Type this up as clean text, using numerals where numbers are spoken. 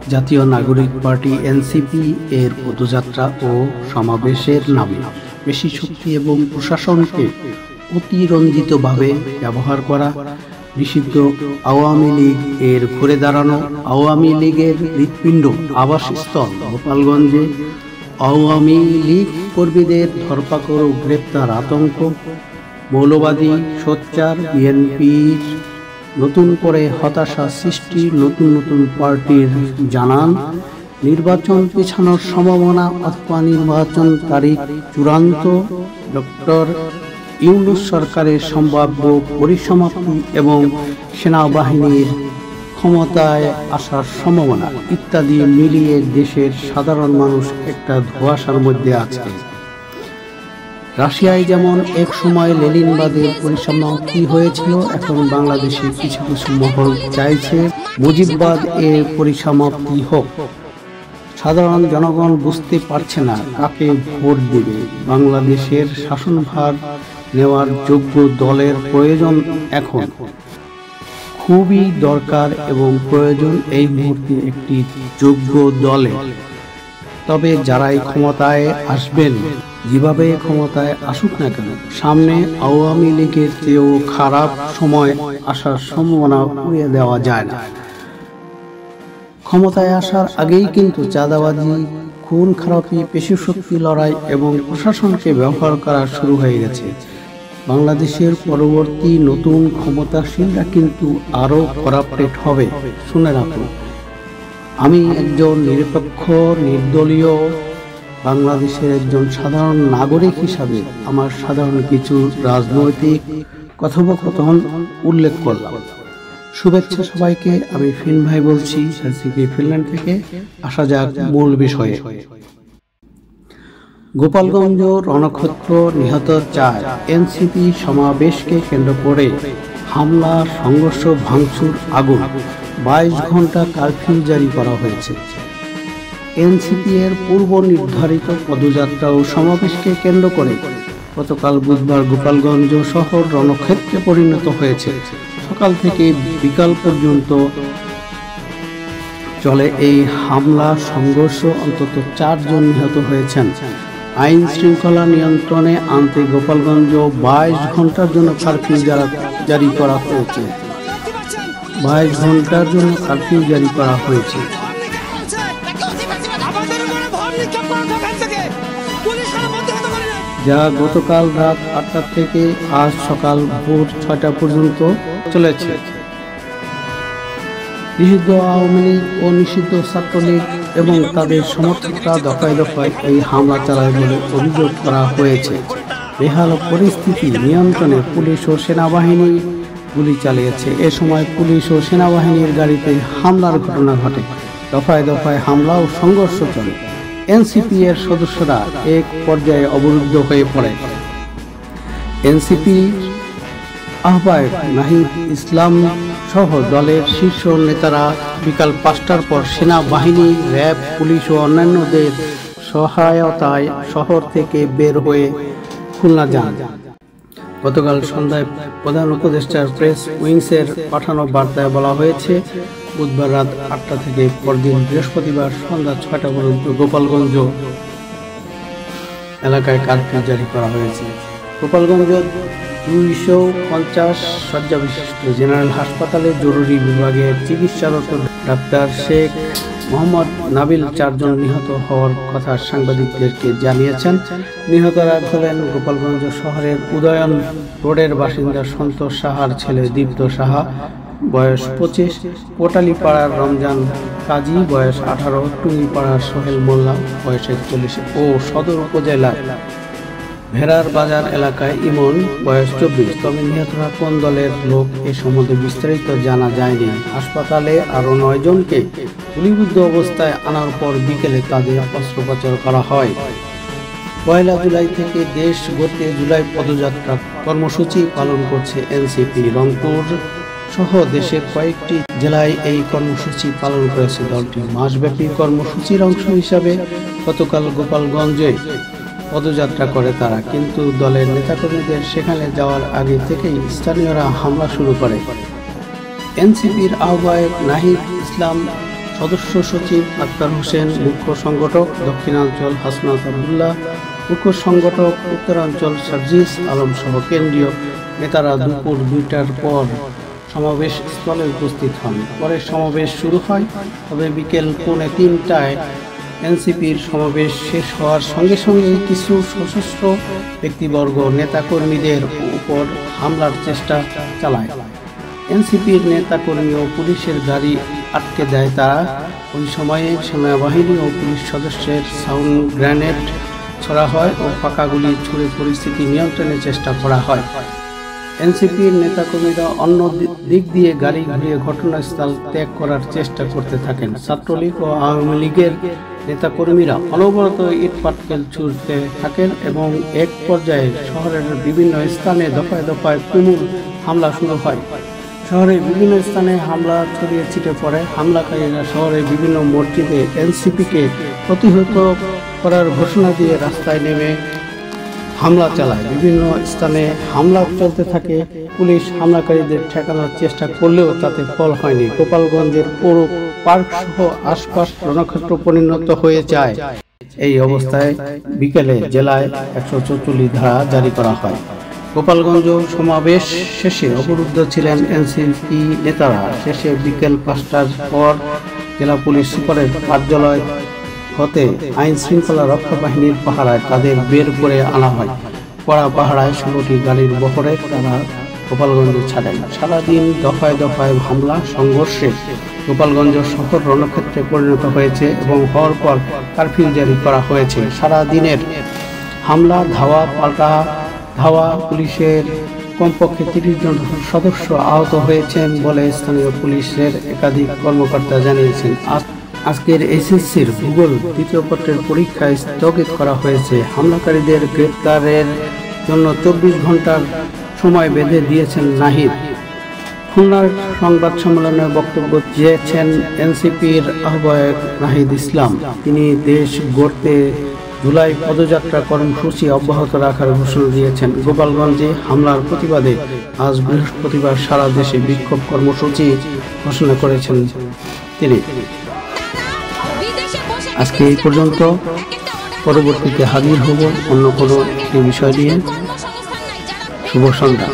জাতীয় নাগরিক party NCP এর পদযাত্রা ও সমাবেশের নামে পেশি শক্তি এবং প্রশাসনকে অতিরঞ্জিতভাবে ব্যবহার করা, নিষিদ্ধ আওয়ামী লীগ এর ঘুরে দাঁড়ানো, আওয়ামী লীগের হৃৎপিণ্ড আবাসস্থল গোপালগঞ্জে আওয়ামী লীগ কর্মীদের ধরপাকড় ও গ্রেপ্তার আতঙ্ক, মৌলবাদী সোচ্চার বিএনপির নতুন করে হতাশা সৃষ্টি, নতুন নতুন পার্টির জানান নির্বাচন পেছানোর সম্ভাবনা অথবা নির্বাচন তারিখ চূড়ান্ত, ডক্টর ইউনূস সরকারের সম্ভাব্য পরিসমাপ্তি এবং সেনাবাহিনীর ক্ষমতায় আসার সম্ভাবনা ইত্যাদি মিলিয়ে দেশের সাধারণ মানুষ একটা ধোঁয়াশার মধ্যে আছে। রাশিয়ায় যেমন এক সময় লেনিনবাদের পরিসমাপ্তি হয়েছিল, এখন বাংলাদেশে কিছু কিছু মহল চাইছে মুজিববাদ এর পরিসমাপ্তি হোক। সাধারণ জনগণ বুঝতে পারছে না কাকে ভোট দেবে। বাংলাদেশের শাসনভার নেওয়ার যোগ্য দলের প্রয়োজন এখন খুবই দরকার এবং প্রয়োজন এই মুহূর্তে একটি যোগ্য দলে। তবে যারাই ক্ষমতায় আসবেন, যেভাবে ক্ষমতায় আসুক না কেন, সামনে আওয়ামী লীগের চেয়েও খারাপ সময় আসার সম্ভাবনা উড়িয়ে দেওয়া যায় না। ক্ষমতায় আসার আগেই কিন্তু চাঁদাবাজি, খুন খারাপি, পেশি শক্তি লড়াই এবং প্রশাসনকে ব্যবহার করা শুরু হয়ে গেছে। বাংলাদেশের পরবর্তী নতুন ক্ষমতাসীনরা কিন্তু আরো করাপ্টেড হবে। শুনে রাখুন, আমি একজন নিরপেক্ষ নির্দলীয় বাংলাদেশের একজন সাধারণ নাগরিক হিসাবে আমার সাধারণ কিছু রাজনৈতিক কথোপকথন উল্লেখ করলাম। শুভেচ্ছা সবাইকে, আমি ফিন ভাই বলছি হেলসিঙ্কি ফিনল্যান্ড থেকে। আসা যাক মূল বিষয়ে। গোপালগঞ্জ রণক্ষেত্র নিহত 4, এনসিপি সমাবেশকে কেন্দ্র করে হামলা, সংঘর্ষ, ভাঙচুর, আগুন, 22 ঘন্টা কারফিউ জারি করা হয়েছে। এনসিপি এর পূর্ব নির্ধারিত পদযাত্রা ও সমাবেশকে কেন্দ্র করে গতকাল বুধবার গোপালগঞ্জ শহর রণক্ষেত্রে পরিণত হয়েছে। সকাল থেকে বিকাল পর্যন্ত চলে এই হামলা সংঘর্ষ, অন্তত 4 জন নিহত হয়েছেন। আইন শৃঙ্খলা নিয়ন্ত্রণে আনতে গোপালগঞ্জ 22 ঘন্টার জন্য কারফিউ জারি করা হয়েছে। 22 ঘন্টার জন্য কারফিউ জারি করা হয়েছে। যা গতকাল রাত 8টা থেকে আজ সকাল ভোর 6টা পর্যন্ত চলেছে। নিষিদ্ধ আওয়ামী লীগ ও নিষিদ্ধ ছাত্রলীগ এবং তাদের সমর্থকরা দফায় দফায় এই হামলা চালায় বলে অভিযোগ করা হয়েছে। বেহাল পরিস্থিতি নিয়ন্ত্রণে পুলিশ ও সেনাবাহিনী গুলি চালিয়েছে। এ সময় পুলিশ ও সেনাবাহিনীর গাড়িতে হামলার ঘটনা ঘটে। দফায় দফায় হামলা ও সংঘর্ষ চলে। এনসিপি এর সদস্যরা এক পর্যায়ে অবরুদ্ধ হয়ে পড়ে। এনসিপি আহ্বায়ক নাহিদ ইসলাম সহ দলের শীর্ষ নেতারা বিকাল 5টার পর সেনাবাহিনী, র্যাব, পুলিশ ও অন্যান্যদের সহায়তায় শহর থেকে বের হয়ে খুলনা যান। গতকাল সন্ধ্যায় প্রধান উপদেষ্টার প্রেস উইংসের পাঠানো বার্তায় বলা হয়েছে, বুধবার রাত 8টা থেকে পরদিন বৃহস্পতিবার সন্ধ্যা 6টা পর্যন্ত গোপালগঞ্জ এলাকায় কারফিউ জারি করা হয়েছে। গোপালগঞ্জ 250 শয্যা বিশিষ্ট জেনারেল হাসপাতালে জরুরি বিভাগের চিকিৎসারত ডাক্তার শেখ মোহাম্মদ নাবিল 4 জন নিহত হওয়ার কথা সাংবাদিকদেরকে জানিয়েছেন। নিহতরা হলেন গোপালগঞ্জ শহরের উদয়ন রোডের বাসিন্দা সন্তোষ সাহার ছেলে দীপ্ত সাহা, বয়স 25, কোটালীপাড়ার রমজান কাজী, বয়স 18, টুঙ্গিপাড়ার সোহেল মোল্লা, বয়স 41 ও সদর উপজেলার ভেড়ার বাজার এলাকায় ইমন, বয়স 24। তবে নিহতরা কোন দলের লোক এ সম্বন্ধে বিস্তারিত জানা যায়নি। হাসপাতালে আরও 9 জনকে গুলিবিদ্ধ অবস্থায় আনার পর বিকেলে তাদের অস্ত্রোপচার করা হয়। 1 জুলাই থেকে দেশ গড়তে জুলাই পদযাত্রা কর্মসূচি পালন করছে এনসিপি। রংপুর সহ দেশের কয়েকটি জেলায় এই কর্মসূচি পালন করেছে দলটি। মাসব্যাপী কর্মসূচির অংশ হিসাবে গতকাল গোপালগঞ্জে পদযাত্রা করে তারা, কিন্তু দলের নেতাকর্মীদের সেখানে যাওয়ার আগে থেকেই স্থানীয়রা হামলা শুরু করে। এনসিপির আহ্বায়ক নাহিদ ইসলাম সদস্য সচিব আক্তার হোসেন, মুখ্য সংগঠক দক্ষিণাঞ্চল হাসনাত আবদুল্লাহ, মুখ্য সংগঠক উত্তরাঞ্চল সার্জিস আলম সহ কেন্দ্রীয় নেতারা দুপুর 2টার পর সমাবেশ স্থলে উপস্থিত হন। পরে সমাবেশ শুরু হয়, তবে বিকেল 2:45টায় এনসিপির সমাবেশ শেষ হওয়ার সঙ্গে সঙ্গে কিছু সশস্ত্র ব্যক্তিবর্গ নেতাকর্মীদের উপর হামলার চেষ্টা চালায়। এনসিপির নেতাকর্মী ও পুলিশের গাড়ি আটকে দেয় তারা। ওই সময়ে সেনাবাহিনী ও পুলিশ সদস্যের সাউন্ড গ্রেনেড ছোড়া হয় ও ফাঁকা গুলি ছুড়ে পরিস্থিতি নিয়ন্ত্রণের চেষ্টা করা হয়। এনসিপির নেতাকর্মীরা অন্য দিক দিয়ে গাড়ি ঘুরিয়ে ঘটনাস্থল ত্যাগ করার চেষ্টা করতে থাকেন। ছাত্রলীগ ও আওয়ামী লীগের নেতাকর্মীরা অনবরত ইট পাটকেল ছুড়তে থাকেন এবং এক পর্যায়ে শহরের বিভিন্ন স্থানে দফায় দফায় তুমুল হামলা শুরু হয়। শহরে বিভিন্ন স্থানে হামলা ছড়িয়ে ছিটে পড়ে। হামলাকারীরা শহরের বিভিন্ন মসজিদে এনসিপিকে প্রতিহত করার ঘোষণা দিয়ে রাস্তায় নেমে হামলা চালায়। বিভিন্ন স্থানে হামলা চলতে থাকে। পুলিশ হামলাকারীদের ঠেকানোর চেষ্টা করলেও তাতে ফল হয়নি। গোপালগঞ্জের পৌর পার্ক সহ আশপাশ রণক্ষেত্র পরিণত হয়ে যায়। এই অবস্থায় বিকেলে জেলায় 144 ধারা জারি করা হয়। গোপালগঞ্জ সমাবেশ শেষে অবরুদ্ধ ছিলেন এনসিপি নেতারা। শেষে বিকেল 5টার পর জেলা পুলিশ সুপারের কার্যালয় হতে আইন শৃঙ্খলা রক্ষা বাহিনীর পাহারায় তাদের বের করে আনা হয়। কড়া পাহারায় 16টি গাড়ির বহরে তারা গোপালগঞ্জ ছাড়েন। সারাদিন দফায় দফায় হামলা সংঘর্ষে গোপালগঞ্জ শহর রণক্ষেত্রে পরিণত হয়েছে এবং হওয়ার পর কারফিউ জারি করা হয়েছে। সারাদিনের হামলা, ধাওয়া পাল্টা ধাওয়া, পুলিশের কমপক্ষে 30 জন সদস্য আহত হয়েছেন বলে স্থানীয় পুলিশের একাধিক কর্মকর্তা জানিয়েছেন। আজকের এসএসসির ভূগোল দ্বিতীয় পত্রের পরীক্ষা স্থগিত করা হয়েছে। হামলাকারীদের গ্রেপ্তারের জন্য 24 ঘন্টার সময় বেঁধে দিয়েছেন নাহিদ। খুলনার সংবাদ সম্মেলনে বক্তব্য দিয়েছেন এনসিপির আহ্বায়ক নাহিদ ইসলাম। তিনি দেশ গড়তে জুলাই পদযাত্রা কর্মসূচি অব্যাহত রাখার ঘোষণা দিয়েছেন। গোপালগঞ্জে হামলার প্রতিবাদে আজ বৃহস্পতিবার সারা দেশে বিক্ষোভ কর্মসূচি ঘোষণা করেছেন তিনি। আজকে এই পর্যন্ত। পরবর্তীতে হাজির হব অন্য কোনো একটি বিষয় নিয়ে। শুভ সন্ধ্যা।